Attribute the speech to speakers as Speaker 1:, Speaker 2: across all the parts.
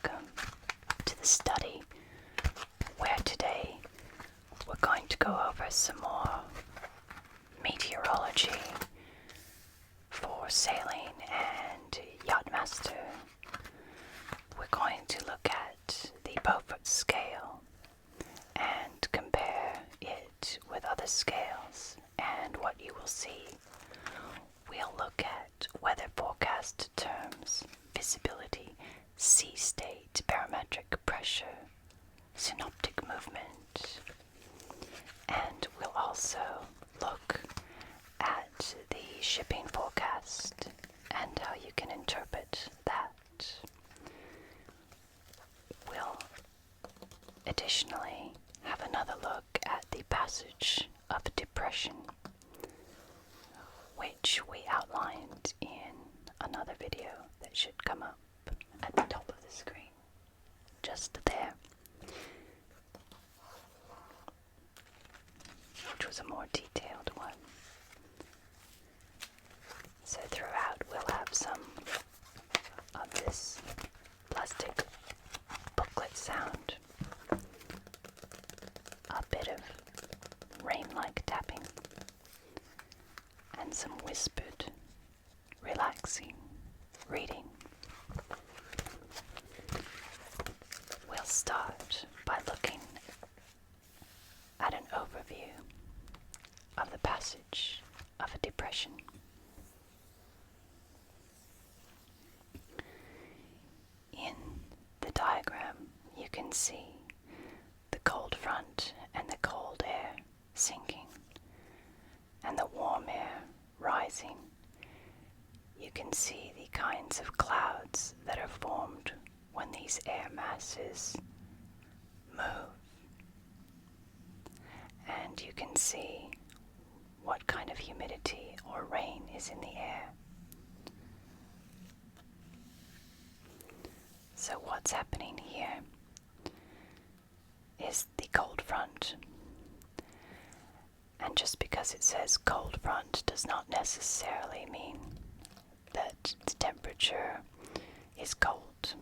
Speaker 1: welcome to the study, where today we're going to go over some more meteorology for sailing and yachtmaster. We're going to look at the Beaufort scale and compare it with other scales, and what you will see. We'll look at weather forecast terms, visibility, sea state, barometric pressure, synoptic movement, and we'll also look at the shipping forecast and how you can interpret that. We'll additionally have another look at the passage of depression, which we outlined in another video that should come up at the top of the screen, just there, which was a more detailed one. So throughout we'll have some of this plastic booklet sound, a bit of rain-like tapping, and some whispered, relaxing reading. We'll start by looking at an overview of the passage of a depression. In the diagram, you can see the cold front and the cold air sinking, and the warm air rising. You can see the kinds of clouds that are formed when these air masses move. And you can see what kind of humidity or rain is in the air. So what's happening here is the cold front. And just because it says cold front does not necessarily mean that the temperature is cold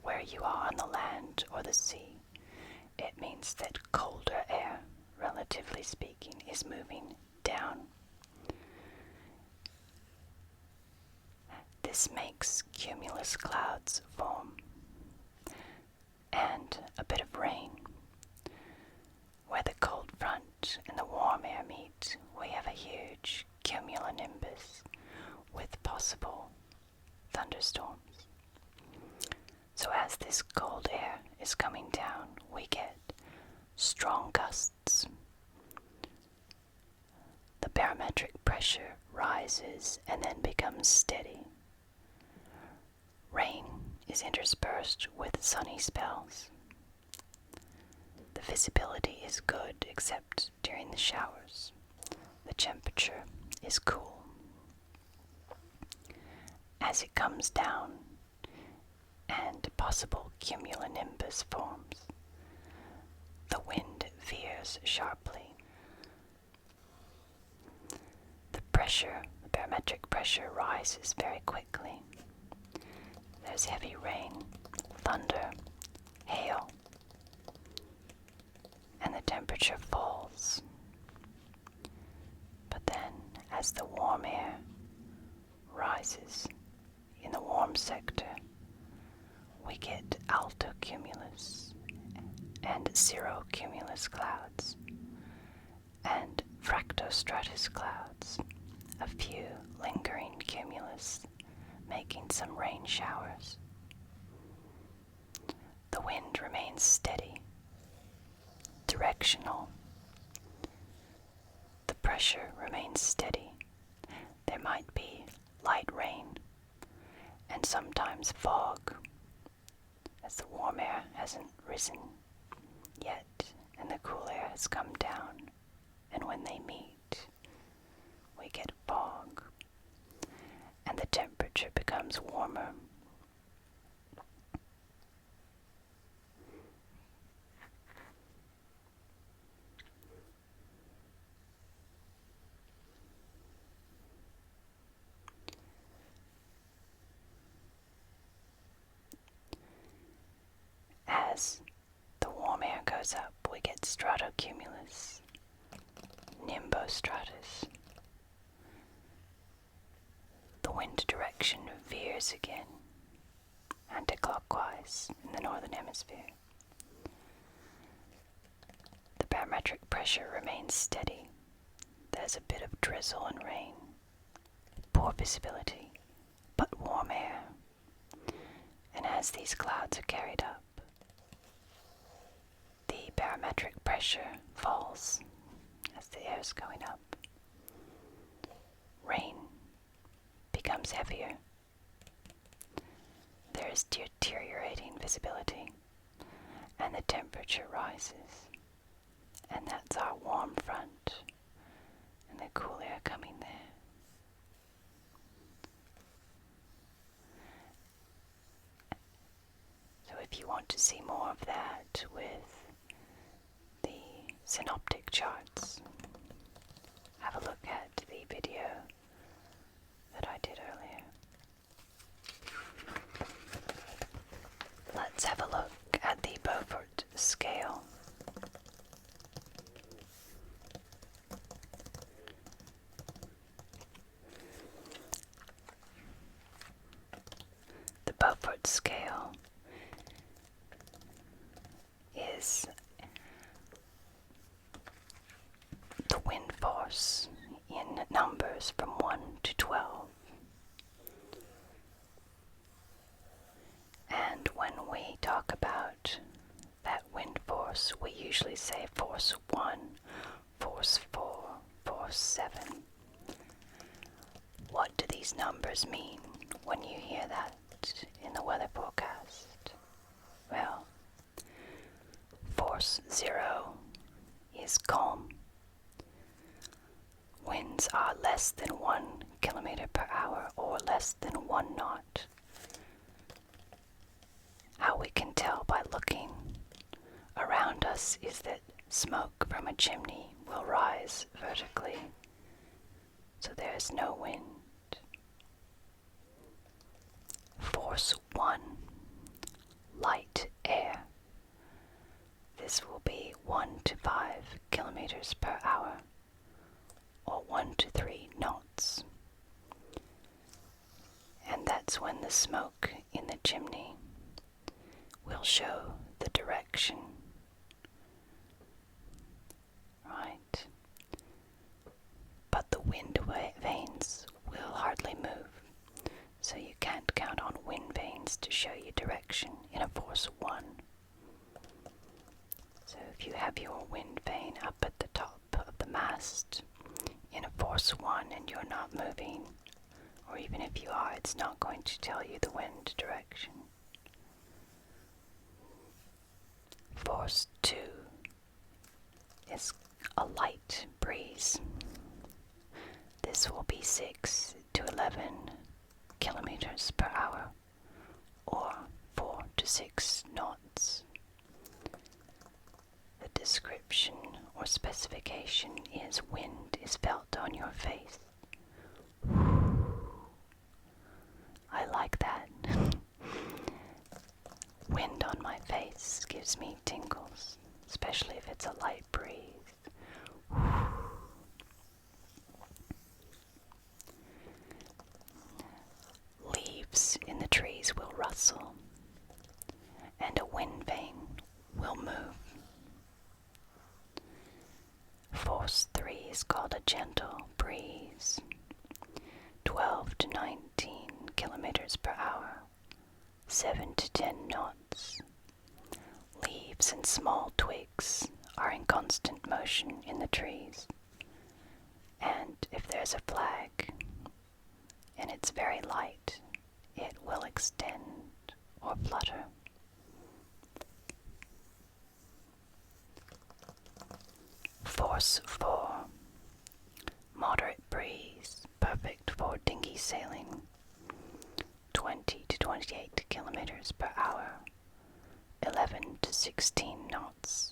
Speaker 1: where you are on the land or the sea. It means that colder air, relatively speaking, is moving down. This makes cumulus clouds form and a bit of rain. Where the cold front and the warm air meet, we have a huge cumulonimbus with possible thunderstorms. So as this cold air is coming down, we get strong gusts. The barometric pressure rises and then becomes steady. Rain is interspersed with sunny spells. The visibility is good except during the showers. The temperature is cool. As it comes down and possible cumulonimbus forms, the wind veers sharply. The barometric pressure rises very quickly. There's heavy rain, thunder, hail, and the temperature falls. But then, as the warm air rises in the warm sector, we get altocumulus and cirrocumulus clouds and fractostratus clouds, a few lingering cumulus making some rain showers. The wind remains steady, directional. The pressure remains steady. There might be light rain and sometimes fog, as the warm air hasn't risen yet and the cool air has come down, and when they meet, we get fog, and the temperature becomes warmer. goes up, we get stratocumulus, nimbostratus. The wind direction veers again, anticlockwise in the northern hemisphere. The barometric pressure remains steady. There's a bit of drizzle and rain. Poor visibility, but warm air. And as these clouds are carried up, the barometric pressure falls as the air is going up. Rain becomes heavier. There is deteriorating visibility, and the temperature rises. And that's our warm front and the cool air coming there. So if you want to see more of that with the synoptic charts, have a look at the video that I did earlier. Let's have a look at the Beaufort scale. The Beaufort scale is the wind force in numbers from 1 to 12. And when we talk about that wind force, we usually say force 1, force 4, force 7. What do these numbers mean when you hear that in the weather forecast? Well, force 0 is calm. Winds are less than 1 kilometer per hour or less than 1 knot. How we can tell by looking around us is that smoke from a chimney will rise vertically, so there is no wind. Force 1, light air. This will be 1 to 5 kilometers per hour, or 1 to 3 knots. And that's when the smoke in the chimney will show the direction. Right? But the wind vanes will hardly move, so you can't count on wind vanes to show you direction in a force 1. So if you have your wind vane up at the top of the mast in a force 1 and you're not moving, or even if you are, it's not going to tell you the wind direction. Force 2 is a light breeze. This will be 6 to 11 kilometers per hour, or 4 to 6 knots. The description or specification is wind is felt on your face. I like that. Wind on my face gives me tingles, especially if it's a light breeze. Leaves in the trees will rustle, and a wind vane will move. Force 3 is called a gentle breeze, 12 to 19 kilometers per hour, 7 to 10 knots. Leaves and small twigs are in constant motion in the trees, and if there's a flag and it's very light, it will extend or flutter. Force 4, moderate breeze, perfect for dinghy sailing, 20 to 28 kilometers per hour, 11 to 16 knots.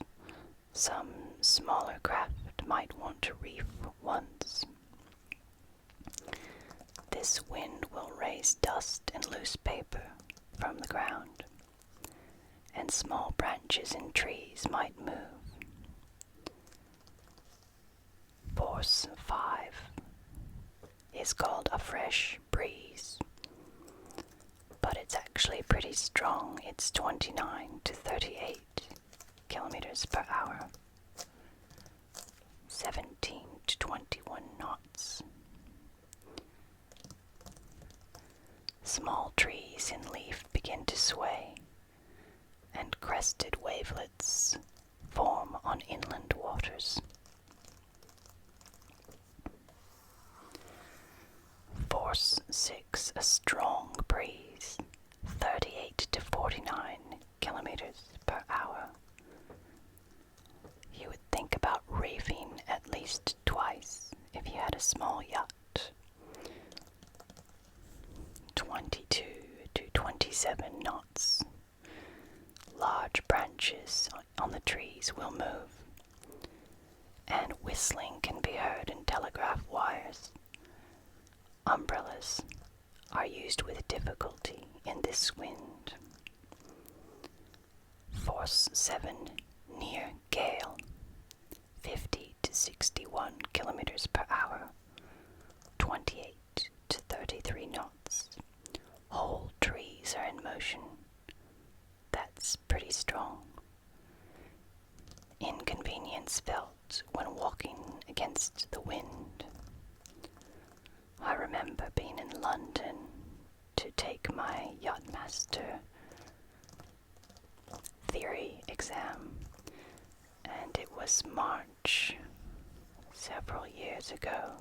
Speaker 1: Some smaller craft might want to reef once. This wind will raise dust and loose paper from the ground, and small branches in trees might move. Force 5 is called a fresh breeze, but it's actually pretty strong. It's 29 to 38 kilometers per hour, 17 to 21 knots. Small trees in leaf begin to sway, and crested wavelets form on inland waters. Force 6, a strong breeze, 38 to 49 kilometers per hour. You would think about reefing at least twice if you had a small yacht. 22 to 27 knots. Large branches on the trees will move, and whistling can be heard in telegraph wires. Umbrellas are used with difficulty in this wind. Force 7, near gale, 50 to 61 kilometers per hour, 28 to 33 knots. Whole trees are in motion. That's pretty strong. Inconvenience felt when walking against the wind. I remember being in London to take my yachtmaster theory exam, and it was March several years ago.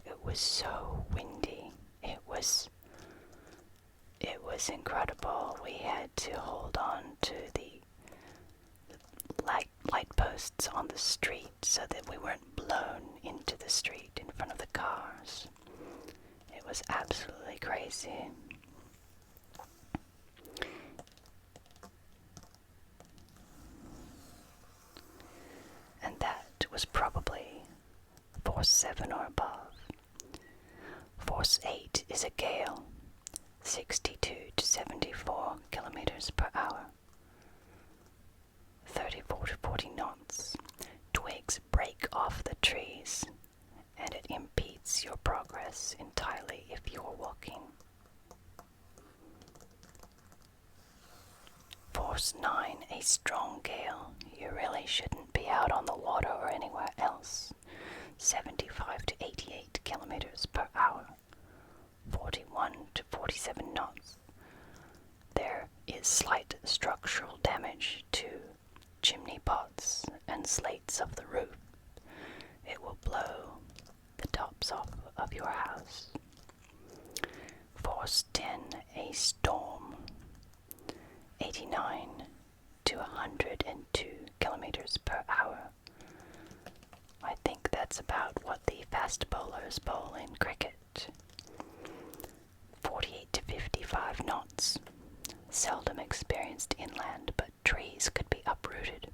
Speaker 1: It was so windy. It was incredible. We had to hold on to the light posts on the street so that we weren't blown into the street in front of the cars. It was absolutely crazy. And that was probably Force 7 or above. Force 8 is a gale, 62 to 74 kilometers per hour, 34 to 40 knots. Twigs break off the trees, and it impedes your progress entirely if you're walking. Force 9, a strong gale. You really shouldn't be out on the water or anywhere else. 75 to 88 kilometers per hour, 41 to 47 knots. There is slight structural damage to chimney pots and slates of the roof. It will blow the tops off of your house. Force 10, a storm, 89 to 102 kilometers per hour. I think that's about what the fast bowlers bowl in cricket. 48 to 55 knots. Seldom experienced inland, but trees could be uprooted,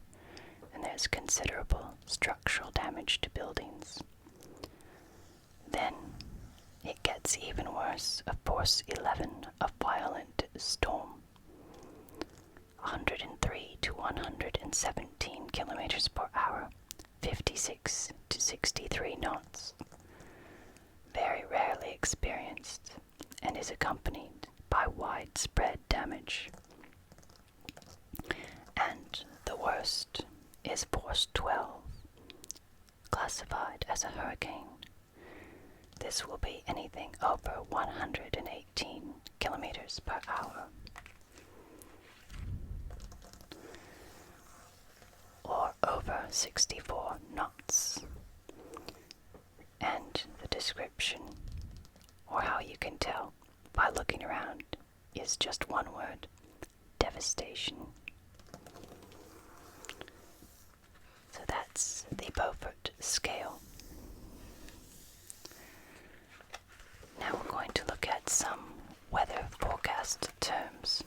Speaker 1: and there's considerable structural damage to buildings. Then it gets even worse. A Force 11, a violent storm. 103 to 117 kilometers per hour, 56 to 63 knots. Very rarely experienced, and is accompanied by widespread damage. And the worst is Force 12, classified as a hurricane. This will be anything over 118 kilometers per hour. Or over 64 knots. And the description, or how you can tell by looking around, is just one word: devastation. So that's the Beaufort scale. Now we're going to look at some weather forecast terms.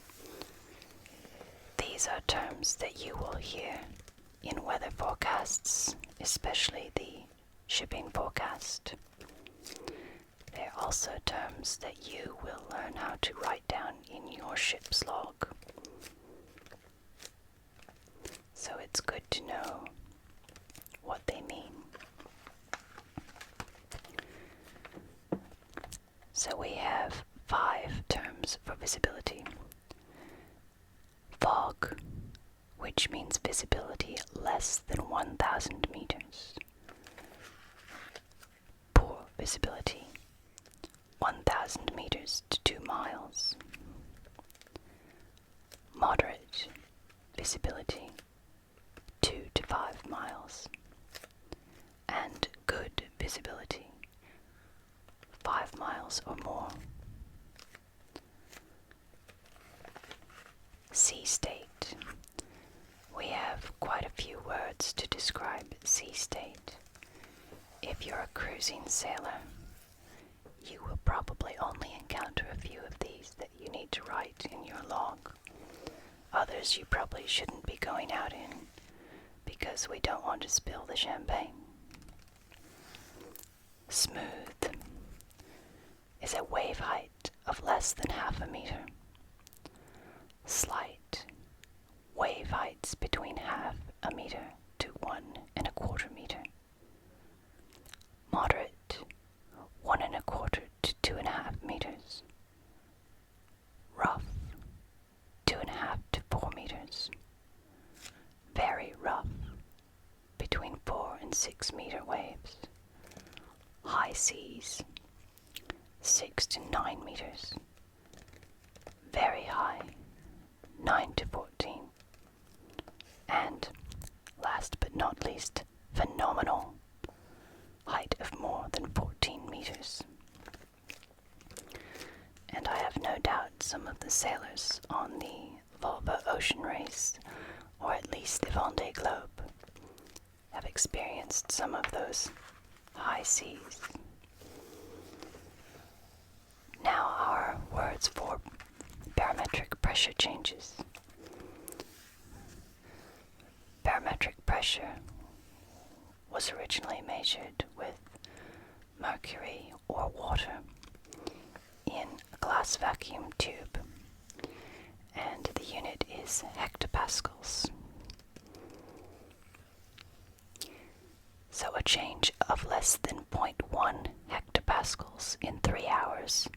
Speaker 1: These are terms that you will hear in weather forecasts, especially the shipping forecast. They're also terms that you will learn how to write down in your ship's log. so it's good to know what they mean. So we have 5 terms for visibility. Fog, which means visibility less than 1,000 meters. Poor visibility, 1,000 meters to 2 miles. Moderate visibility, 2 to 5 miles. And good visibility, 5 miles or more. Sea state. We have quite a few words to describe sea state. If you're a cruising sailor, you will probably only encounter a few of these that you need to write in your log. Others you probably shouldn't be going out in because we don't want to spill the champagne. Smooth is a wave height of less than half a meter. Slight, wave heights between half a meter to 1¼ meter. Moderate, 1¼ to 2½ meters. Rough, 2½ to 4 meters. Very rough, between 4 and 6 meter waves. High seas, 6 to 9 meters. Very high, 9 to 14. And, last but not least, phenomenal, height of more than 14 meters. And I have no doubt some of the sailors on the Volvo Ocean Race, or at least the Vendée Globe, have experienced some of those high seas. Now our words for barometric pressure changes. Barometric pressure was originally measured with mercury or water in a glass vacuum tube, and the unit is hectopascals. So a change of less than 0.1 hectopascals in 3 hours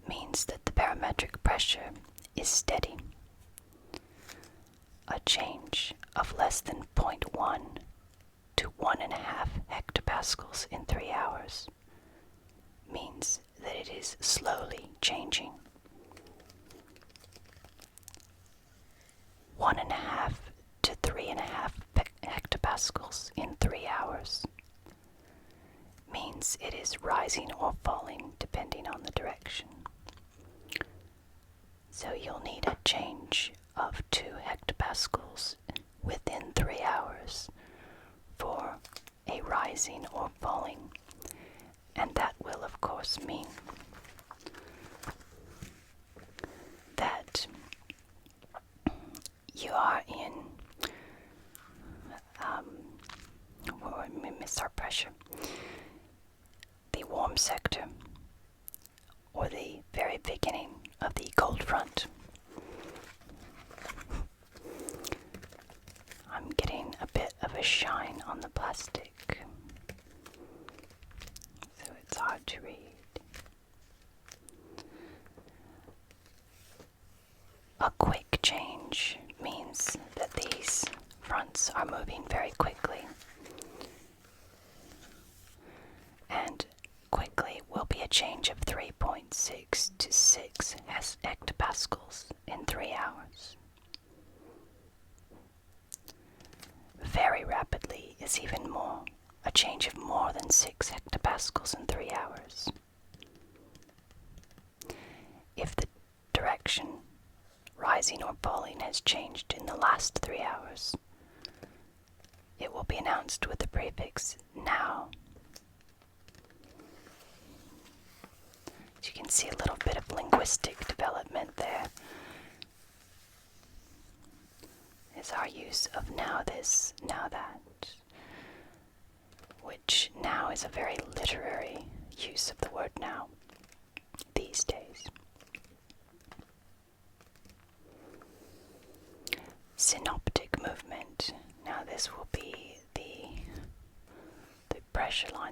Speaker 1: means that the barometric pressure is steady. A change of less than 0.1 to 1½ hectopascals in 3 hours means that it is slowly changing. 1½ to 3½ hectopascals in 3 hours means it is rising or falling depending on the direction. So you'll need a change of 2 hectopascals within 3 hours for a rising or falling, and that will of course mean that you are in we missed our pressure. The warm sector, or the very beginning of the cold front. I'm getting a bit of a shine on the plastic, so it's hard to read. A quick change means that these fronts are moving very quickly, and quickly will be a change of 3.6 to 6 hectopascals in 3 hours. Very rapidly is even more, a change of more than 6 hectopascals in 3 hours. If the direction, rising or falling, has changed in the last 3 hours, it will be announced with the prefix now. You can see a little bit of linguistic development there. Is our use of now this, now that, which now is a very literary use of the word now these days. Synoptic movement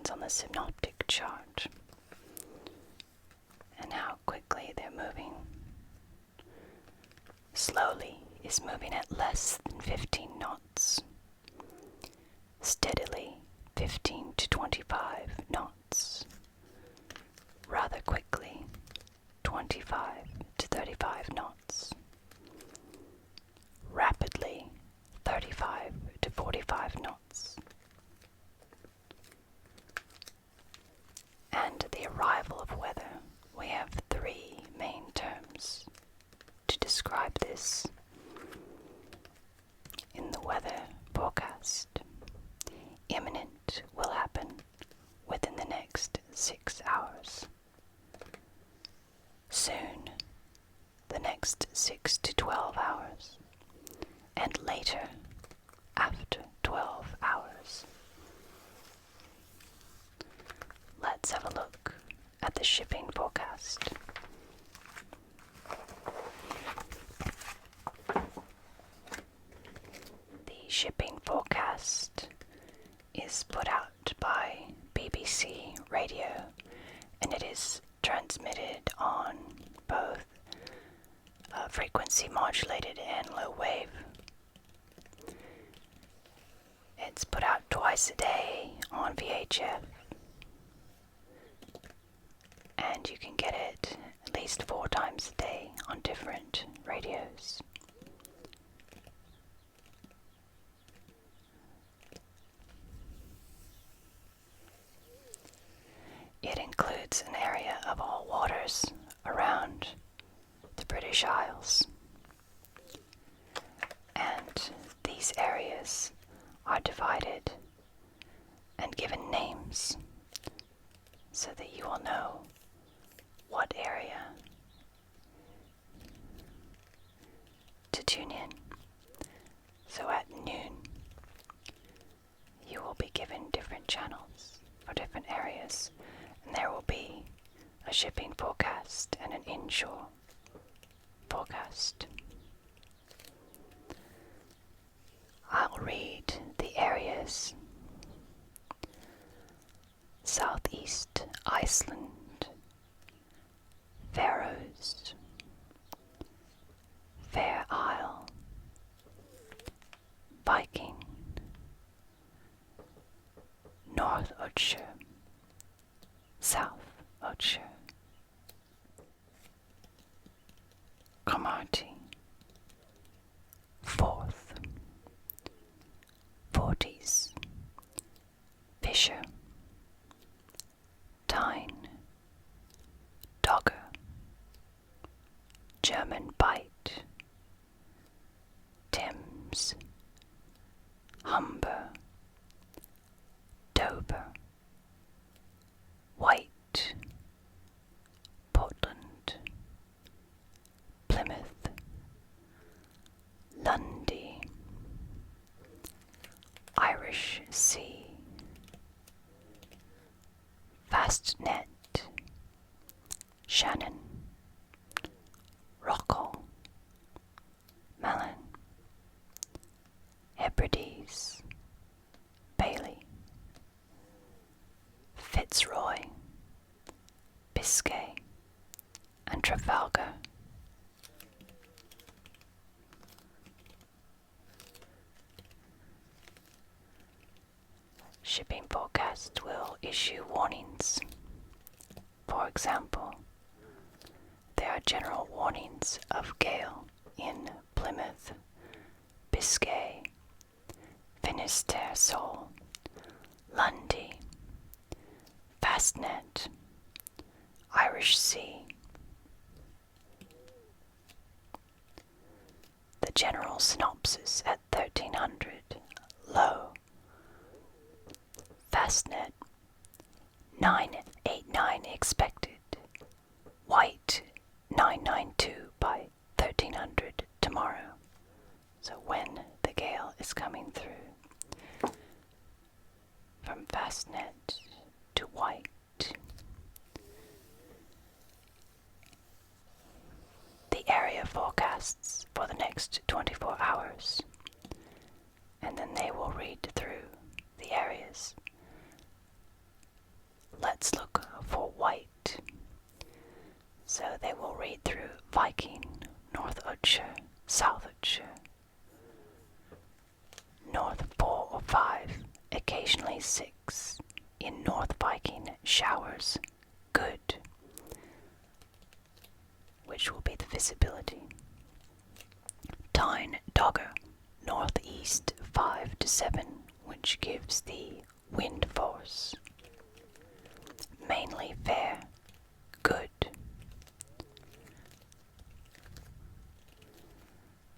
Speaker 1: lines on the synoptic chart and how quickly they're moving. Slowly is moving at less than 15 knots. Steadily 15 to 25 knots. Rather quickly 25 to 35 knots. Rapidly 35 to 45 knots. And the arrival of weather, we have three main terms to describe this in the weather forecast. Imminent will happen within the next 6 hours. Soon, the next 6 to 12 hours. And later, after 12 hours. Let's have a look at the shipping forecast. The shipping forecast is put out by BBC Radio, and it is transmitted on both frequency modulated and low wave. It's put out twice a day on VHF, and you can get it at least 4 times a day on different radios. It includes an area of all waters around the British Isles, and these areas are divided and given names so that you will know what area to tune in. So at noon, you will be given different channels for different areas, and there will be a shipping forecast and an inshore forecast. I'll read the areas. Southeast Iceland, Faroes, Fair Isle, Viking, North Otsher, South Otsher, Cromarty, Forth, Forties, Fisher, Tyne, Dogger, German Bight, Thames, Humber, Dover, White, Portland, Plymouth, Lundy, Irish Sea, Fastnet, Shannon, Rockall, Malin, Hebrides, Bailey, Fitzroy, Biscay, and Trafalgar. Shipping forecast will issue warnings. For example, there are general warnings of gale in Plymouth, Biscay, Finisterre Sol, Lundy, Fastnet, Irish Sea. The general synopsis at 1300, low. Fastnet, 989 expected. White, 992 by 1300 tomorrow. So when the gale is coming through. From Fastnet to White. The area forecasts for the next 24 hours. And then they will read through the areas. let's look for white. So they will read through Viking, North Utshire, South Utshire, North 4 or 5, occasionally 6. In North Viking, showers, good, which will be the visibility. Tyne Dogger, northeast 5 to 7, which gives the wind force. Mainly fair, good.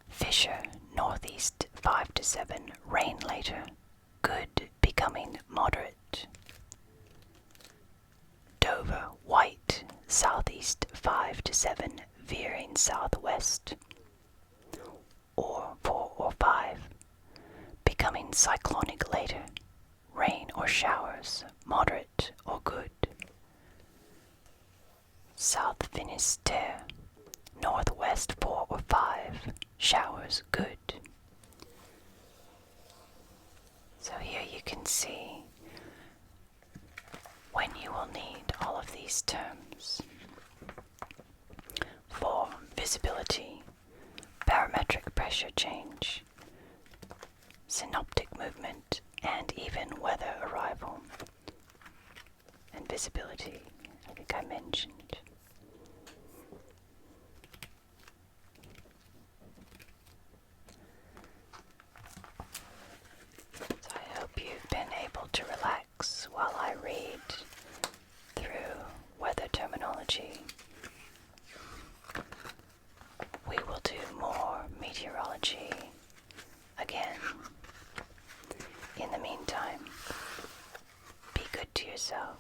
Speaker 1: Fisher, northeast 5 to 7, rain later, good, becoming moderate. Dover, white, southeast 5 to 7, veering southwest. Or 4 or 5, becoming cyclonic later, rain or showers, moderate or good. South Finisterre, northwest 4 or 5, showers good. So here you can see when you will need all of these terms for visibility, barometric pressure change, synoptic movement, and even weather arrival and visibility, I think I mentioned. So I hope you've been able to relax while I read through weather terminology. We will do more meteorology again. In the meantime, be good to yourself.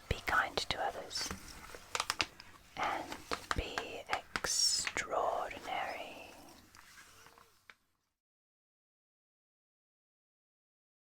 Speaker 1: Be kind to others.